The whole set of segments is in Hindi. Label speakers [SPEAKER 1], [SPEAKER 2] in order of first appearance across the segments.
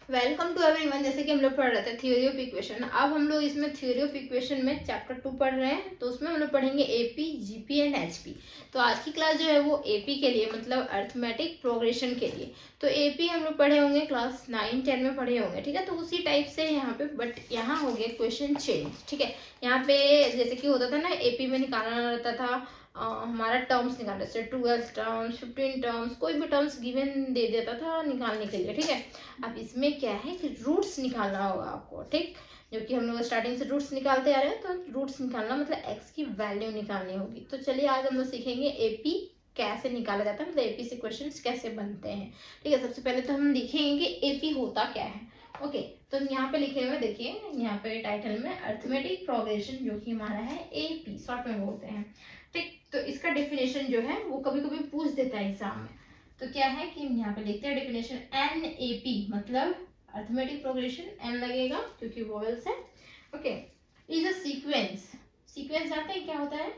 [SPEAKER 1] Welcome to everyone. जैसे कि हम लोग पढ़ रहे थे थ्योरी ऑफ इक्वेशन, अब हम लोग इसमें थ्योरी ऑफ इक्वेशन में चैप्टर 2 पढ़ रहे हैं। तो उसमें हम लोग पढ़ेंगे एपी, जीपी एंड एचपी। तो आज की क्लास जो है वो एपी के लिए, मतलब अर्थमेटिक प्रोग्रेशन के लिए। तो एपी हम लोग पढ़े होंगे क्लास 9, 10 में पढ़े होंगे, ठीक है। तो उसी टाइप से यहाँ पे, बट यहाँ हो गया क्वेश्चन चेंज, ठीक है। यहाँ पे जैसे कि होता था ना, एपी में निकालना रहता था हमारा टर्म्स निकालने से, 12 टर्म्स, 15 टर्म्स, कोई भी टर्म्स गिवन दे देता था निकालने के लिए, ठीक है। अब इसमें क्या है कि रूट्स निकालना होगा आपको, ठीक। जो कि हम लोग स्टार्टिंग से रूट्स निकालते आ रहे हैं, तो रूट्स निकालना मतलब एक्स की वैल्यू निकालनी होगी। तो चलिए आज हम लोग सीखेंगे एपी कैसे निकाला जाता है, मतलब एपी से क्वेश्चंस कैसे बनते हैं, ठीक है। सबसे पहले तो हम देखेंगे कि एपी होता क्या है। ओके, तो यहाँ पे लिखे हुए देखिए, यहाँ पे टाइटल में अर्थमेटिक प्रोग्रेशन, जो कि हमारा है एपी, शॉर्ट में बोलते हैं, ठीक। तो इसका डेफिनेशन जो है वो कभी कभी पूछ देता है एग्जाम में। तो क्या है कि हम यहाँ पे लिखते हैं डेफिनेशन, एन ए पी मतलब अर्थमेटिक प्रोग्रेशन, एन लगेगा क्योंकि वोवेल्स है। Okay, is a sequence. Sequence जानते हैं क्या होता है?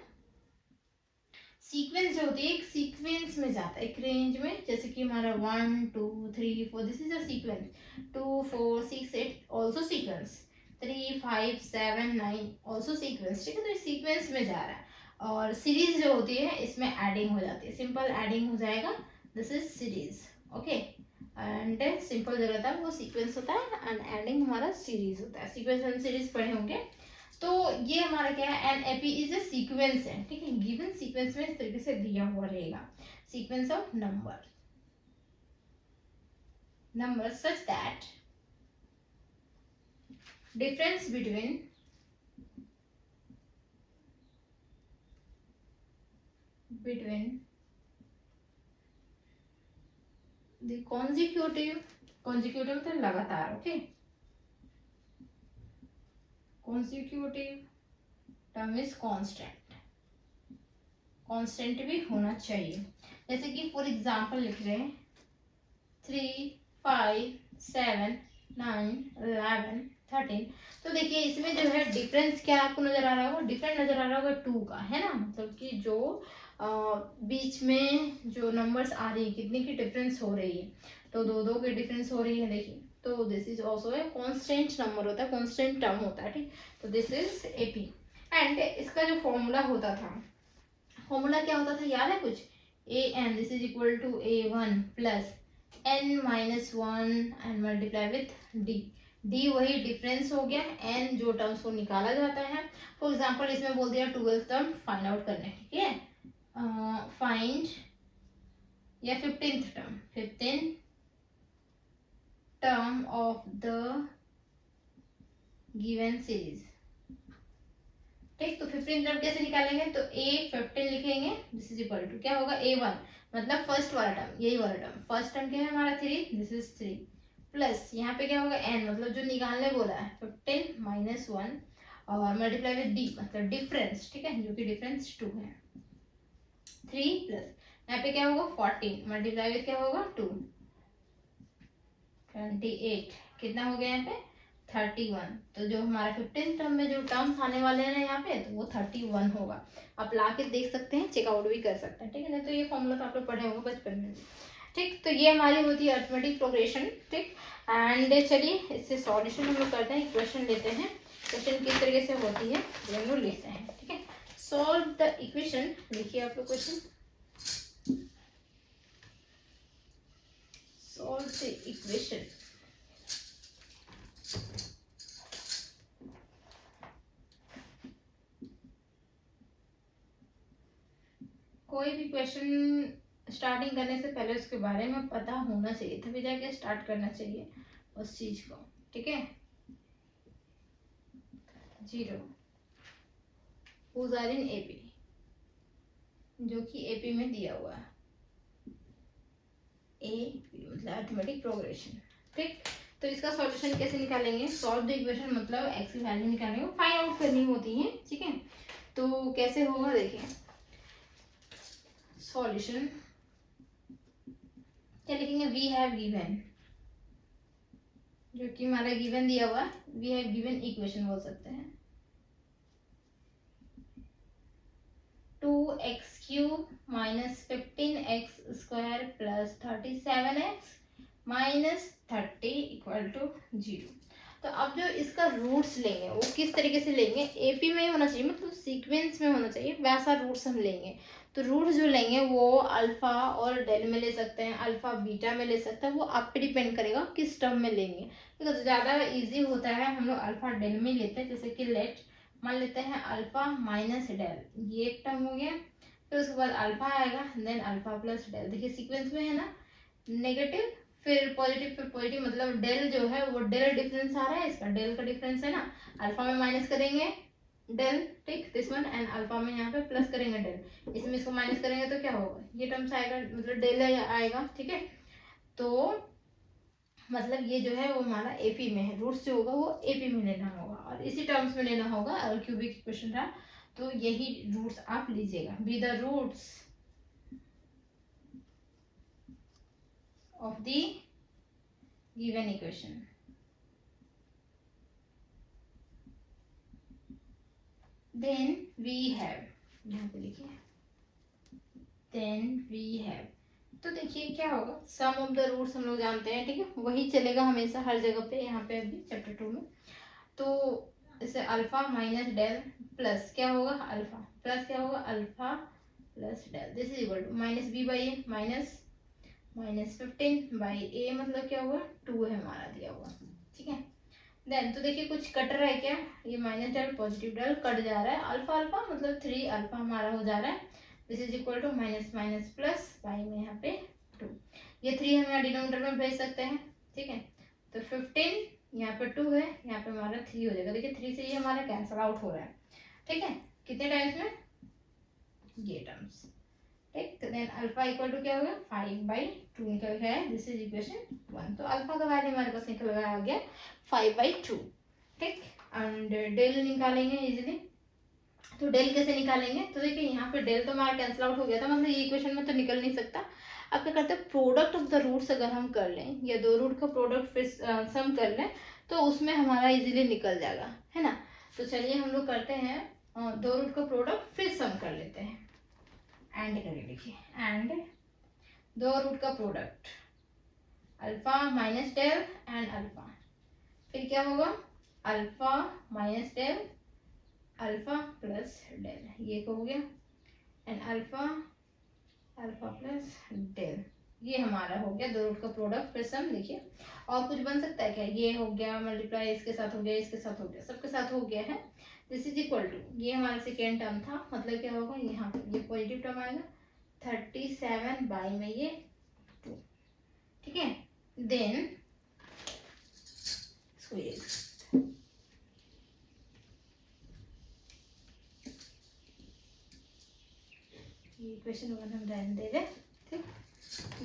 [SPEAKER 1] सीक्वेंस जो होती है एक सीक्वेंस में जाता है, एक रेंज में, जैसे कि हमारा 1 2 3 4, this is a sequence. 2 4 6 8 also sequence. 3 5 7 9 also sequence, ठीक है। तो इस सीक्वेंस में जा रहा है। और सीरीज जो होती है इसमें एडिंग हो जाती है, सिंपल एडिंग हो जाएगा, this is series. Okay, and simple जो रहता है वो सीक्वेंस होता है, एंड एडिंग हमारा सीरीज होता है। सीक्वेंस एंड सीरीज पढ़े होंगे। तो ये हमारा क्या है, an AP is a sequence है, ठीक है। गिवन सीक्वेंस में इस तरीके से दिया हुआ रहेगा, sequence of number such that difference between the consecutive, consecutive मतलब लगातार, okay, consecutive term is constant, constant भी होना चाहिए। जैसे कि फॉर एग्जांपल लिख रहे हैं 3 5 7 9 11 13। तो देखिए इसमें जो है डिफरेंस क्या आपको नजर आ रहा होगा, डिफरेंट नजर आ रहा होगा 2 का, है ना। मतलब कि जो बीच में जो नंबर्स आ रही है, कितने की डिफरेंस हो रही है, तो 2 2 की डिफरेंस हो रही है, देखिए। तो this is also a constant number होता है, कांस्टेंट टर्म होता है, ठीक। तो दिस इज एपी। एंड इसका जो फॉर्मूला होता था, फॉर्मूला क्या होता था याद है कुछ? A n, this is equal to a one plus n minus one and multiply with d. D वही डिफरेंस हो गया, एन जो टर्म्स को निकाला जाता है। फॉर एग्जाम्पल इसमें बोल दिया 12th टर्म फाइंड आउट करने, ठीक है। फाइंड या 15th term, 15 term of the given series, ठीक। तो 15 टर्म कैसे निकालेंगे, तो ए 15 लिखेंगे, दिस इज इक्वल टू क्या होगा, ए वन मतलब फर्स्ट वाला टर्म, यही वाला टर्म, फर्स्ट टर्म क्या है हमारा 3, दिस इज 3 प्लस यहाँ पे क्या होगा एन, मतलब जो निकालने बोला है 15 माइनस 1 और मल्टीप्लाई विद डी मतलब डिफरेंस, ठीक है, जो कि डिफरेंस 2 है। 3 प्लस यहाँ पे क्या होगा 14 मल्टीप्लाई विद क्या होगा 2, 28 कितना हो गया यहाँ पे 31। तो जो हमारा 15 टर्म में जो टर्म्स आने वाले हैं ना यहाँ पे, तो वो 31 होगा। आप ला के देख सकते हैं, चेकआउट भी कर सकते हैं, ठीक है। नहीं तो ये फॉर्मूला तो आप लोग पढ़े होंगे बचपन में, ठीक। तो ये हमारी होती है अर्थमेटिक प्रोग्रेशन, ठीक। एंड चलिए इससे सॉल्यूशन हम लोग करते हैं, क्वेश्चन लेते हैं, क्वेश्चन किस तरीके से होती है ये हम लोग लेते हैं, ठीक है। सॉल्व द इक्वेशन, लिखिए आप लोग क्वेश्चन, सॉल्व द इक्वेशन। कोई भी क्वेश्चन स्टार्टिंग करने से पहले उसके बारे में पता होना चाहिए, तभी जाके स्टार्ट करना चाहिए उस चीज को, ठीक है। 0 हुज आर इन एपी, जो कि एपी में दिया हुआ है, ए मतलब अर्थमेटिक प्रोग्रेशन, ठीक। तो इसका सॉल्यूशन कैसे निकालेंगे, सॉल्व द इक्वेशन मतलब एक्स की वैल्यू निकालेंगे, फाइंड आउट करनी होती है, ठीक है। तो कैसे होगा देखिए, सॉल्यूशन क्या लिखेंगे, वी हैव गिवन, जो कि हमारा गिवन दिया हुआ, वी हैव गिवन इक्वेशन बोल सकते हैं, 2x³ minus 15x² plus 37x -30 equal to 0। तो अब जो इसका रूट्स लेंगे वो किस तरीके से लेंगे, एपी में ही होना चाहिए, मतलब सीक्वेंस में होना चाहिए, वैसा रूट्स हम लेंगे। तो रूट्स जो लेंगे वो अल्फा और डेल में ले सकते हैं, अल्फा बीटा में ले सकते हैं, वो आप पे डिपेंड करेगा किस टर्म में लेंगे। तो ज़्यादा इजी होता है हम लोग अल्फा डेल में लेते हैं, जैसे कि लेट मान लेते हैं अल्फा माइनस डेल, ये एक टर्म हो गया। फिर उसके बाद अल्फा आएगा, देन अल्फा प्लस डेल। देखिए सीक्वेंस में है ना, नेगेटिव फिर पॉजिटिव, मतलब डेल जो है वो डेल डिफरेंस आ रहा है, इसका डेल का डिफरेंस है ना, अल्फा में माइनस करेंगे डेल, ठीक, दिस वन, एंड अल्फा में यहाँ पे प्लस करेंगे डेल, इसमें इसको माइनस करेंगे तो क्या होगा, ये टर्म्स आएगा, मतलब डेल आएगा, ठीक है। तो मतलब ये जो है वो हमारा एपी में है, रूट्स जो होगा वो एपी में लेना होगा और इसी टर्म्स में लेना होगा। अगर क्यूबिक क्वेश्चन रहा तो यही रूट्स आप लीजिएगा, be the roots of the given equation। then we have, यहाँ पे लिखिए then we have, तो देखिए क्या होगा, सम ऑफ द रूट्स हम लोग जानते हैं, ठीक है, वही चलेगा हमेशा हर जगह पे, यहाँ पे अभी चैप्टर 2 में। तो इसे अल्फा माइनस डेल प्लस क्या होगा, अल्फा प्लस क्या होगा, alpha plus del, this is equal to minus b by a -15 by a, मतलब क्या हुआ 2 है हमारा दिया हुआ, ठीक है। देन तो देखिए कुछ कट रहा है क्या, ये minus del positive del cut जा रहा है, अल्फा अल्फा मतलब 3 अल्फा हमारा हो जा रहा है, this is equal to minus minus plus by में यहाँ पे 2, ये 3 हम यहाँ डिनोमिनेटर में भेज सकते हैं, ठीक है। तो 15 यहाँ पे 2 है, यहाँ पे हमारा 3 हो जाएगा, देखिए 3 से ये हमारा कैंसल आउट हो रहा है, ठीक है, कितने टाइम्स में, ये टर्म्स, ठीक। तो देन अल्फा इक्वल टू क्या हो गया 5/2 निकल गया है, दिस इज इक्वेशन 1। तो अल्फा का वैल्यू हमारे पास निकल गया आ गया 5/2, ठीक। एंड डेल निकालेंगे इजीली, तो डेल कैसे निकालेंगे, तो देखिए यहाँ पे डेल तो हमारा कैंसिल आउट हो गया था, मतलब ये इक्वेशन में तो निकल नहीं सकता। अब क्या करते हैं, प्रोडक्ट ऑफ द रूट्स अगर हम कर लें या दो रूट का प्रोडक्ट फिर सम कर लें तो उसमें हमारा इजीली निकल जाएगा, है ना। तो चलिए हम लोग करते हैं दो रूट का प्रोडक्ट फिर सम कर लेते हैं, एंड करके देखिए, एंड दो रूट का product alpha minus del and alpha, फिर क्या होगा alpha minus del alpha plus del, ये हो गया, एंड अल्फा प्लस डेल, ये हमारा हो गया दो रूट का प्रोडक्ट फिर सम। देखिए और कुछ बन सकता है क्या, ये हो गया मल्टीप्लाई इसके साथ हो गया, इसके साथ हो गया, सबके साथ हो गया है, दिस इज इक्वल टू, ये हमारा सेकेंड टर्म था, मतलब क्या होगा यहाँ पे ये पॉजिटिव टर्म आएगा 37 बाई में ये 2, ठीक है। देन इसको ये इक्वेशन 1 हम रहने दे रहे, ठीक।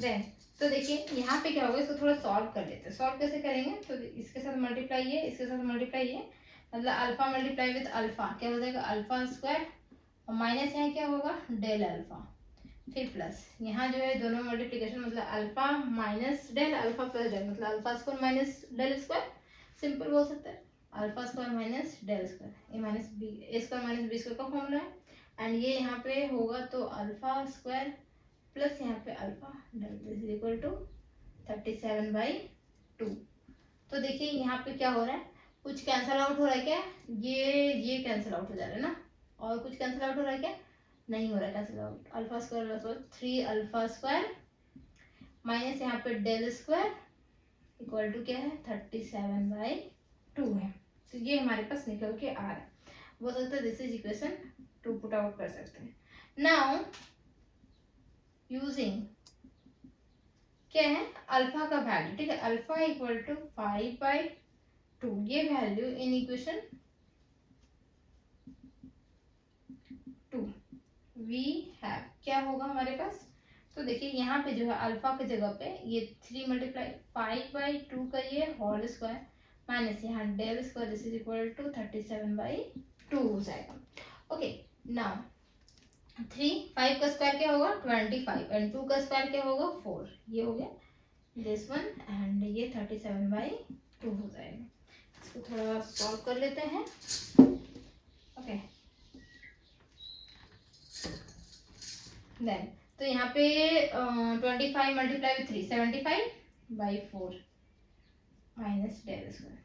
[SPEAKER 1] देन तो देखिए यहाँ पे क्या होगा, इसको थोड़ा सॉल्व कर लेते हैं, सॉल्व कैसे करेंगे, तो इसके साथ मल्टीप्लाई ये, इसके साथ मल्टीप्लाई ये, मतलब अल्फा मल्टीप्लाई विद अल्फा क्या हो जाएगा अल्फा स्क्वायर, और माइनस यहाँ क्या होगा डेल अल्फा, फिर प्लस यहाँ जो है दोनों मल्टीप्लिकेशन, मतलब alpha minus del alpha plus del, मतलब alpha square minus del square, simple बोल सकते हैं alpha square minus del square, a minus b, a square minus b square का फॉर्मूला है, एंड ये यहाँ पे होगा तो अल्फा स्क्वायर प्लस यहाँ पे alpha del, this is equal to 37/2। तो देखिए यहाँ पे क्या हो रहा है, कुछ कैंसल आउट हो रहा है क्या, ये कैंसल आउट हो जा रहा है ना, और कुछ कैंसल आउट हो रहा है क्या, नहीं हो रहा है cancel out, alpha square 3 alpha square minus यहाँ पे डेल स्क्वायर इक्वल टू क्या है 37/2 है, तो ये हमारे पास निकल के आ रहा है, बोल सकते हैं this is equation 2 put out कर सकते हैं। नाउ यूजिंग क्या है अल्फा का वैल्यू, ठीक है, अल्फा इक्वल टू 5/2, ये value in equation 2 we have क्या होगा हमारे पास, तो देखिए यहाँ पे जो है अल्फा की जगह पे ये 3 मल्टीप्लाई 5/2 का ये होल स्क्वायर माइनस यहाँ del square, this is equal to 37/2 हो जाएगा। ओके नाउ 5 का स्क्वायर क्या होगा 25 एंड 2 का स्क्वायर क्या होगा 4, ये हो गया दिस वन, एंड ये 37/2 हो जाएगा। इसको थोड़ा सॉल्व कर लेते हैं, ओके। देन तो यहाँ पे 25 multiply with 3 75, by 4 minus del square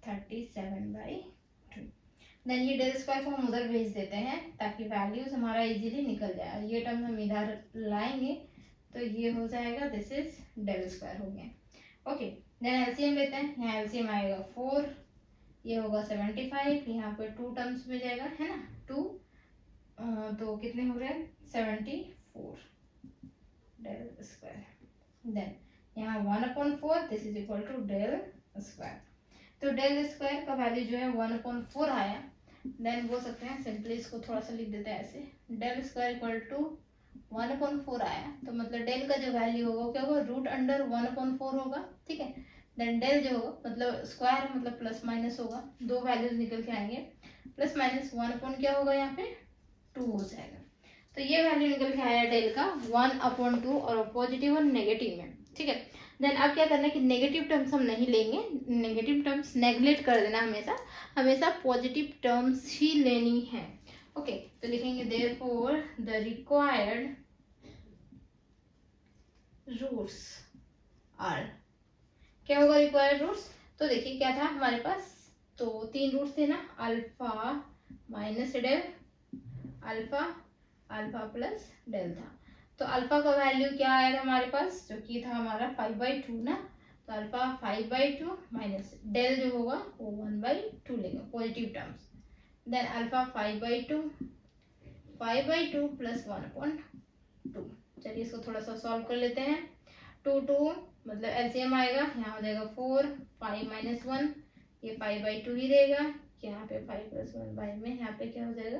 [SPEAKER 1] 37/2। Then ये डेल स्क्वायर को हम उधर भेज देते हैं ताकि वैल्यूज हमारा इजीली निकल जाए, और ये टर्म हम इधर लाएंगे तो ये हो जाएगा, दिस इज डेल स्क्वायर हो गया। ओके, देन एलसीएम लेते हैं। यहाँ एलसीएम आएगा 4, ये होगा 75, यहाँ पे 2 टर्म्स में जाएगा है ना, 2 तो कितने हो रहे हैं 74 डेल स्क्वायर। देन यहाँ 1/4, this is equal to del square. तो डेल स्क्वायर का वैल्यू जो है 1/4 आया। देन बोल सकते हैं सिंपली, इसको थोड़ा सा लिख देते हैं ऐसे, डेल स्क्वायर इक्वल टू 1/4 आया, तो मतलब डेल का जो वैल्यू होगा वो क्या होगा, रूट अंडर 1/4 होगा, ठीक है। देन डेल जो होगा मतलब स्क्वायर मतलब प्लस माइनस होगा, दो वैल्यूज निकल के आएंगे, प्लस माइनस 1 क्या होगा यहाँ पे 2 हो जाएगा। तो ये वैल्यू निकल के आया डेल का 1/2 और पॉजिटिव और नेगेटिव में, ठीक है। देन अब क्या करना है कि नेगेटिव टर्म्स हम नहीं लेंगे, नेगेटिव टर्म्स नेगलेक्ट कर देना, हमेशा हमेशा पॉजिटिव टर्म्स ही लेनी है। ओके, तो लिखेंगे therefore the required roots are, क्या होगा रिक्वायर्ड रूट्स, तो देखिए क्या था हमारे पास, तो 3 रूट्स थे ना, alpha minus del, alpha alpha plus del था। तो अल्फा का वैल्यू क्या आया था हमारे पास, जो कि था हमारा 5/2 ना, तो अल्फा 5/2 माइनस डेल जो होगा वो 1/2 लेंगे positive terms. Then alpha 5/2 plus 1/2। चलिए इसको थोड़ा सा सॉल्व कर लेते हैं। 2 मतलब एलसीएम आएगा, यहाँ हो जाएगा 4, 5 माइनस 1, ये 5/2 ही रहेगा, यहाँ पे 5 प्लस 1 बाई में यहाँ पे क्या हो जाएगा,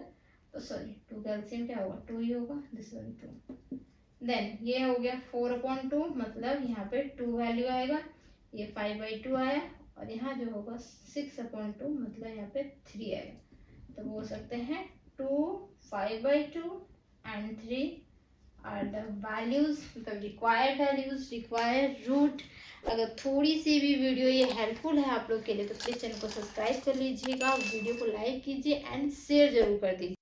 [SPEAKER 1] तो सॉरी 2 का एलसीएम क्या होगा 2 ही होगा, दिस वन 2। देन ये हो गया 4/2 मतलब यहाँ पे 2 वैल्यू आएगा, ये 5/2 आया, और यहाँ जो होगा 6/2 मतलब यहाँ पे 3 आएगा। तो बोल सकते हैं 2, 5/2 एंड 3 आर द वैल्यूज, मतलब रिक्वायर्ड वैल्यूज, रिक्वायर्ड रूट। अगर थोड़ी सी भी वीडियो ये हेल्पफुल है आप लोग के लिए तो प्लीज़ चैनल को सब्सक्राइब कर लीजिएगा, वीडियो को लाइक कीजिए एंड शेयर जरूर कर दीजिए।